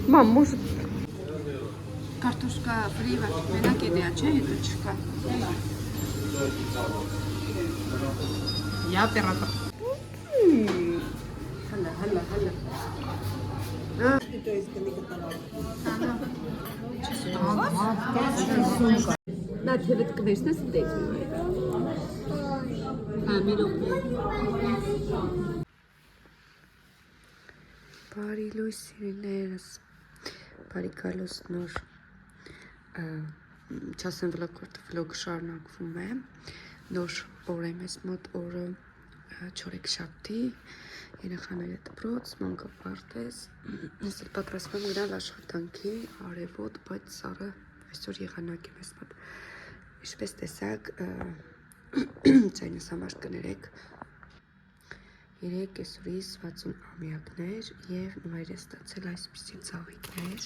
Մամ, может կարտոշկա ֆրիվա մենակ է դիա, չէ, հետո չկա։ Я оператор. Հալա։ Что есть коллега? Նա թևդ կվերցնես դեք։ Միրոք։ Բարի լույս սիրիներս, բարի գալուս նոր չասեմ վլոգ շարունակվում է, նոր օր է մեզ մոտ օրը չորեքշաբթի, երեխաները դպրոց, մանկը պարտեզ, ես էլ պատրաստվում իրար աշխատանքի, արևոտ, բայց սարը այսօր եղանակ է մեզ մոտ, ինչպես տեսակ, ձայնս համար կներեք, 3 կեսուրիս 60 ամյակներ և նվայր է ստացել այսպիսի ծաղիկներ,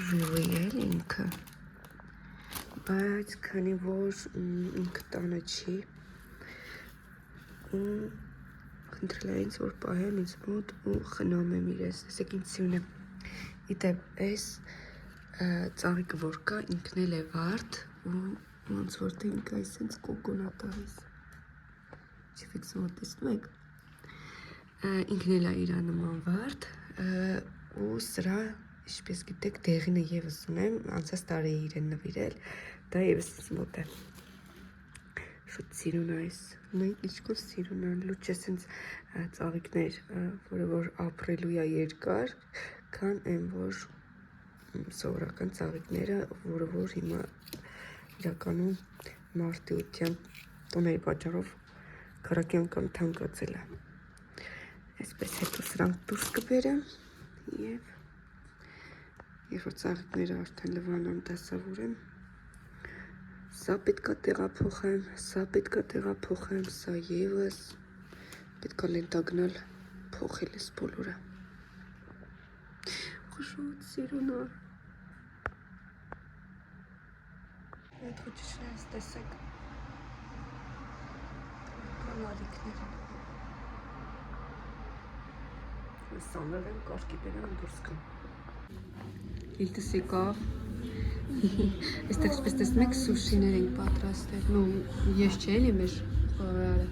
ժուլի էլ ինքը, բայց քանի որ ինքը տանը չի, ու խնդրել է ինձ, որ պահեմ ինձ մոտ ու խնամ եմ իրես, տեսեք ինձ սիրուն է, իտեպ այս ծաղիկը որ կա, ինքն էլ է վարդ ու ոնց որ թե ինքը այսենց կոկոնատ այս, չվիքսում որ տեսնում եք, ինքն էլ է իրա նման վարդ ու սրա, ինչպես գիտեք, դեղինը ևս ունեմ, անցած տարի իրեն նվիրել, դա ևս ինձ մոտ է, շուտ սիրուն այս, ունենք իչքով սիրուն են, լուչ ես ինձ ծաղիկներ, որը որ ապրելու է երկար, կան են, որ սովորական ծաղիկները, որը որ հիմա իրականում մարտիության տոների պատճառով քարակի անգամ թանկացել է, այսպես հետո սրանք դուրս կբերեմ և երբ որ ծաղիկները արդեն լվանամ դասավորեմ, սա պետքա տեղափոխեմ, սա ևս, պետքա լենտագնալ փոխել ես բոլորը, խշոտ սիրունար, այդ խոչիշն այս տեսեք, կանալիքներ, սանել եմ, կարգի բերեմ դուրս կան, իլտս եկավ, այստեղ չպես տեսնում եք սուշիներ ենք պատրաստել, նու ես չէ էլի մեր խորարը,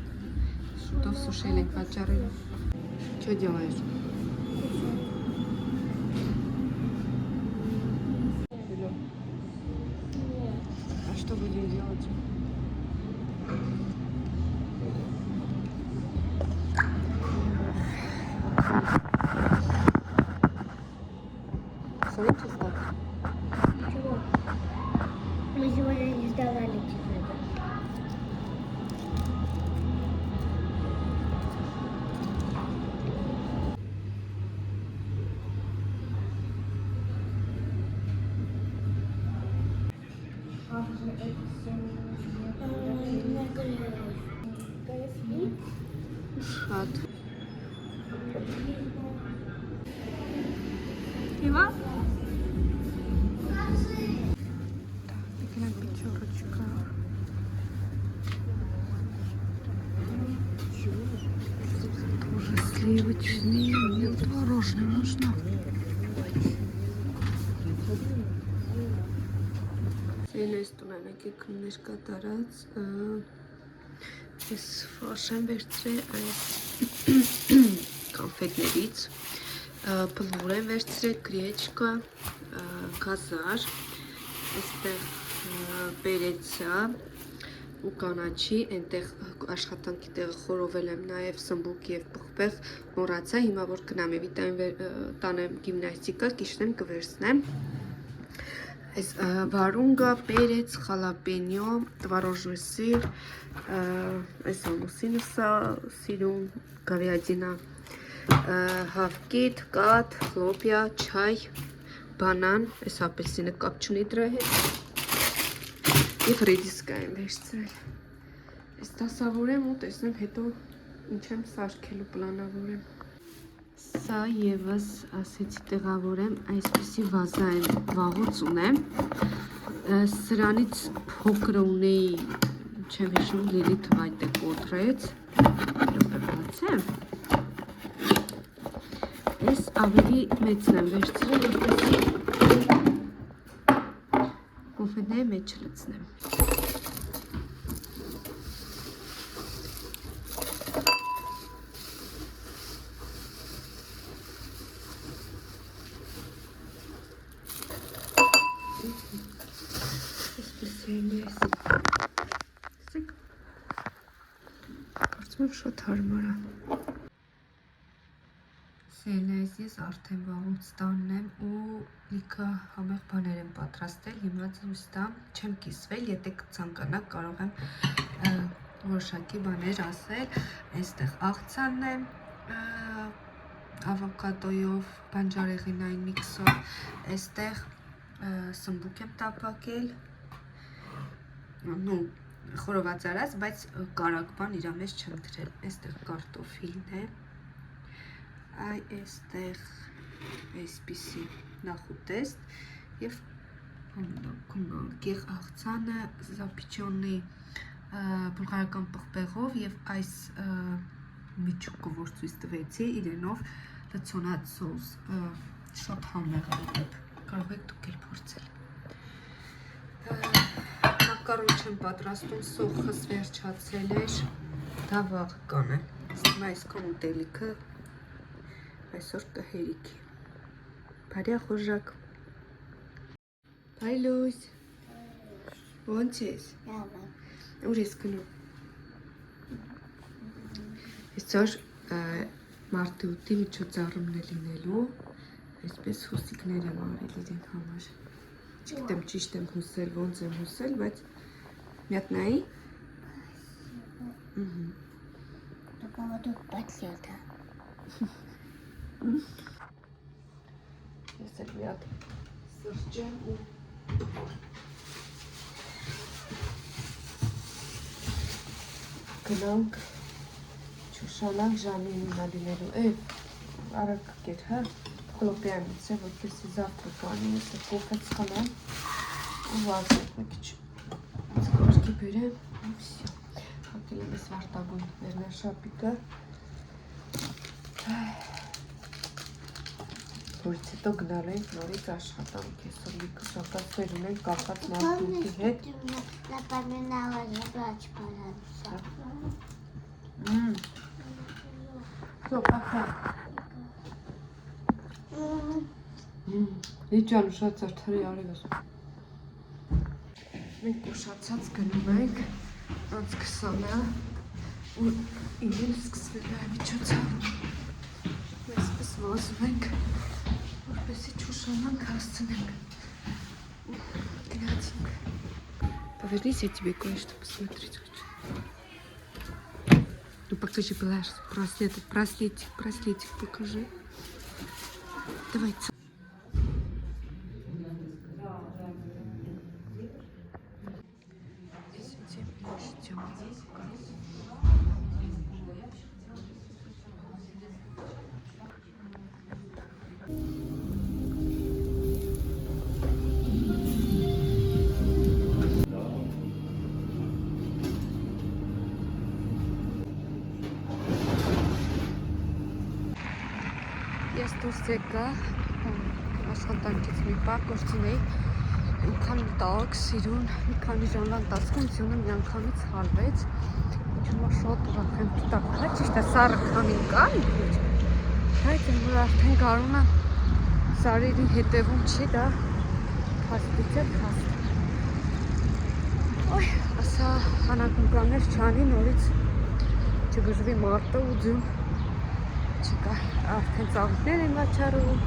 շուտով սուշել ենք պատճառել, չո դյավայր, а что будем делать? Смотрите, как? Чего? Мы сегодня не сдавали тебе. Вот. Ива? Такая пятерочка. Тоже сливочные. Мне творожный нужно. Այս տունան եկեք ներկա տարած ես ֆարշ եմ վերցրել այս կոնֆետներից բլուր եմ վերցրել, գրեչկա, գազար, այստեղ բերեցա ու կանաչի, այնտեղ աշխատանքի տեղը խորովել եմ նաև սմբուկ և պղպեղ մոռացա, հիմա որ գնամ և տանեմ գիմնաստիկա, կիշնեմ կվերցնեմ Այս վարունգա, պերեց, խալապենյո, տվարոժный սիր, այս ամուսինուսա, սիրուն, գավիադինա, հավկիտ, կատ, խլոպյա, չայ, բանան, այս ապելսինը կապ չունի դրա հետ և ռեդիսկա եմ վերցրել։ Այս դասավորեմ ու տեսնեմ հետո ինչ եմ սարքելու պլանավորեմ։ Սա ևս ասեցի տեղավորեմ, այսպիսի վազա եմ վաղուց ունեմ, Սրանից փոքրը ունեի, չեմ հիշում, Լիլիթը այդ է կոտրեց, բացեմ, ես ավելի մեծն եմ վերցրել, որպեսզի կոնֆետների մեջ չլցնեմ։ Կարծում եմ շատ հարմար է։ Սերնայից ես արդեն վաղուց տանն եմ ու լիքը համեղ բաներ եմ պատրաստել, հիմա ցույց տամ, չեմ կիսվել, եթե կցանկանաք կարող եմ որոշակի բաներ ասել, այստեղ աղցանն է, ավոկադոյով, բանջարեղենային միքսով, այստեղ սմբուկ եմ տապակել, նու խորոված արած, բայց կարակ բան իրա մեջ չեմ դրել, այստեղ կարտոֆիլն է, այստեղ այսպիսի նախուտեստ և գեղ աղցանը զապիչոնի բուլղարական պղպեղով և այս միջուկը, որ ցույց տվեցի, իրենով լցոնած սոուս, շատ համեղ է, կարող եք դուք էլ փորձել։ Մակարոն չեմ պատրաստում, սոխս վերջացել էր, դա վաղ կանը, այսքան ուտելիքը այսօր կհերիքի։ Բարյա խոժակ։ Բայ Լույս, ոնց ես։ Ուր ես գնում։ Այսօր մարտի 8-ի միջոցառումն է լինելու, այսպես հուսիկներ եմ արել իրեն համար։ Չգիտեմ ճիշտ եմ հուսել, ոնց եմ հուսել, բայց մի հատ նայի։ Ես էլ մի հատ սրճեմ ու գնանք չուշանանք ժամին ունալինելու, արագ կեր, հա, խլոպյանից է, որպեսի զավթը կանի, ես է կոպեց խանամ ու վազնեք մի քիչ զգորքի բերեմ ու վսյո, հակել եմ ես վարտագույն վերնաշապիկը, որից հետո գնալ ենք նորից աշխատանք, այսօր լիքը շապացներ ունենք կախած մարդուկի հետ։ Իջան ուշած արդարի արև ես։ Մենք ուշացած գնում ենք, անց 20-ը ու իրեն սկսվել է միջոցառում։ Այսպես վազում ենք, որպեսի չուշանանք հասցնենք։ Գնացինք։ Повернись, я тебе кое-что посмотреть хочу. Ну покажи, Белаш, браслетик покажи. Давай. Ես դուրս եկա աշխատանքից մի պար գործունեի, մի քանի տակ սիրուն, մի քանի ժամվա ընթացքում սյունը միանգամից հալվեց, ինչու շատ ուրախ եմ տակա, ճիշտ է սառը քամին կա մի քիչ, այդ եմ որ արդեն գարունը սարերի հետևում չի, դա փաստից է փաստ։ Ոյ, ասա հանակնկաններ չանի, նորից չգժվի մարտը ու ձյուն չկա, արդեն ծաղիկներ են վաճառում,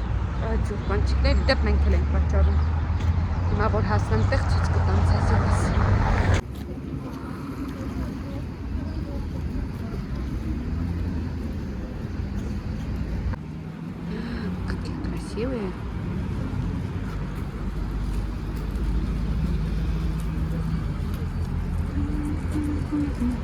ջուր բանջիկներ, դեպ մենք էլ ենք վաճառում։ Հիմա որ հասնեմ տեղ ցույց կտամ ձեզ ես։ Какие красивые.